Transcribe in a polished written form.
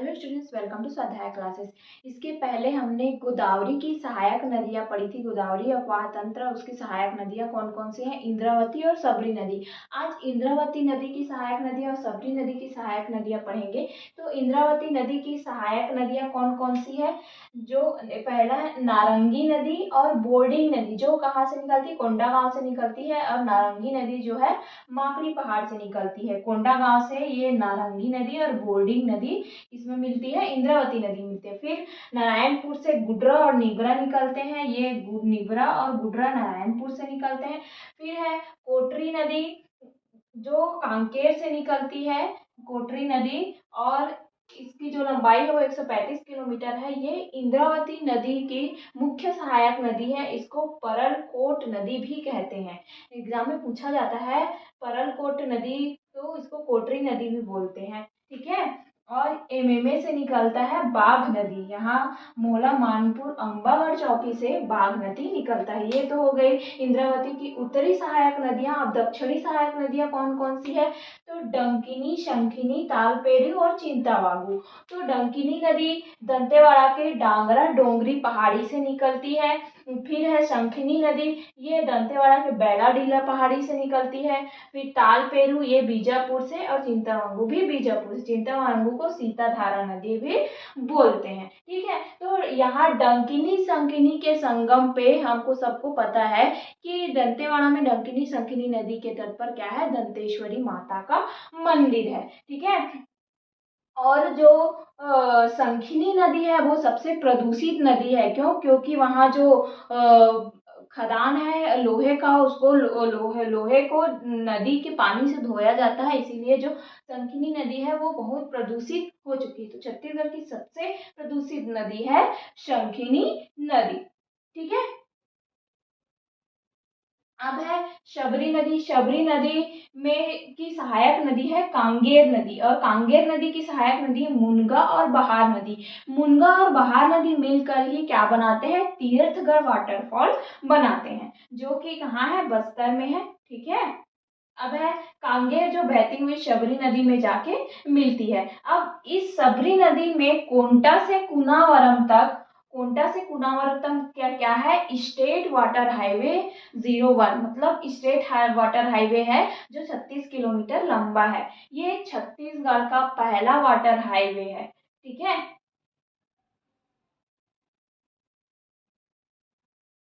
Hello students, welcome to स्वाध्याय classes. इसके पहले हमने गोदावरी की सहायक नदियां पढ़ी थी। गोदावरी अफवाह तंत्र, उसकी सहायक नदियां कौन कौन सी हैं? इंद्रावती और सबरी नदी। आज इंद्रावती नदी की सहायक नदियां और सबरी नदी की सहायक नदियां पढ़ेंगे। तो इंद्रावती नदी की सहायक नदियां कौन कौन सी है? जो पहला है नारंगी नदी और बोर्डिंग नदी, जो कहाँ से निकलती है? कोंडागांव से निकलती है। और नारंगी नदी जो है माकड़ी पहाड़ से निकलती है। कोंडागांव से ये नारंगी नदी और बोर्डिंग नदी इसमें मिलती है, इंद्रावती नदी मिलती है। फिर नारायणपुर से गुड्रा और निबरा निकलते हैं। ये निबरा और गुड्रा नारायणपुर से निकलते हैं। फिर है कोटरी नदी, जो कांकेर से निकलती है, कोटरी नदी। और इसकी जो लंबाई है वो 135 किलोमीटर है। ये इंद्रावती नदी की मुख्य सहायक नदी है। इसको परलकोट नदी भी कहते हैं। एग्जाम में पूछा जाता है परलकोट नदी, तो इसको कोटरी नदी भी बोलते हैं। ठीक है। और एमएमए से निकलता है बाघ नदी। यहाँ मोहला मानपुर अंबागढ़ चौकी से बाघ नदी निकलता है। ये तो हो गई इंद्रावती की उत्तरी सहायक नदियां। अब दक्षिणी सहायक नदियां कौन कौन सी है? तो डंकिनी, शंखिनी, तालपेरू और चिंतावागु। तो डंकिनी नदी दंतेवाड़ा के डांगरा डोंगरी पहाड़ी से निकलती है। फिर है शंखिनी नदी, ये दंतेवाड़ा के बैलाडीला पहाड़ी से निकलती है। फिर तालपेरू, ये बीजापुर से। और चिंतावांगू भी बीजापुर से। चिंतावांगू को सीताधारा नदी भी बोलते हैं। ठीक है। तो यहाँ डंकिनी संकिनी के संगम पे हमको सबको पता है कि दंतेवाड़ा में डंकिनी संकिनी नदी के तट पर क्या है? दंतेश्वरी माता का मंदिर है। ठीक है। और जो संखिनी नदी है वो सबसे प्रदूषित नदी है। क्यों? क्योंकि वहाँ जो खदान है लोहे का, उसको लोहे को नदी के पानी से धोया जाता है, इसीलिए जो संखिनी नदी है वो बहुत प्रदूषित हो चुकी है। तो छत्तीसगढ़ की सबसे प्रदूषित नदी है शंखिनी नदी। ठीक है। अब है शबरी नदी। शबरी नदी में की सहायक नदी है कांगेर नदी। और कांगेर नदी की सहायक नदी है मुनगा और बहार नदी। मुनगा और बहार नदी मिलकर ही क्या बनाते हैं? तीर्थगढ़ वाटरफॉल बनाते हैं, जो कि कहाँ है? बस्तर में है। ठीक है। अब है कांगेर, जो बहती हुई शबरी नदी में जाके मिलती है। अब इस शबरी नदी में कोंटा से कुनावरतम क्या क्या है? स्टेट वाटर हाईवे 01, मतलब स्टेट वाटर हाईवे है, जो 36 किलोमीटर लंबा है। ये छत्तीसगढ़ का पहला वाटर हाईवे है। ठीक है।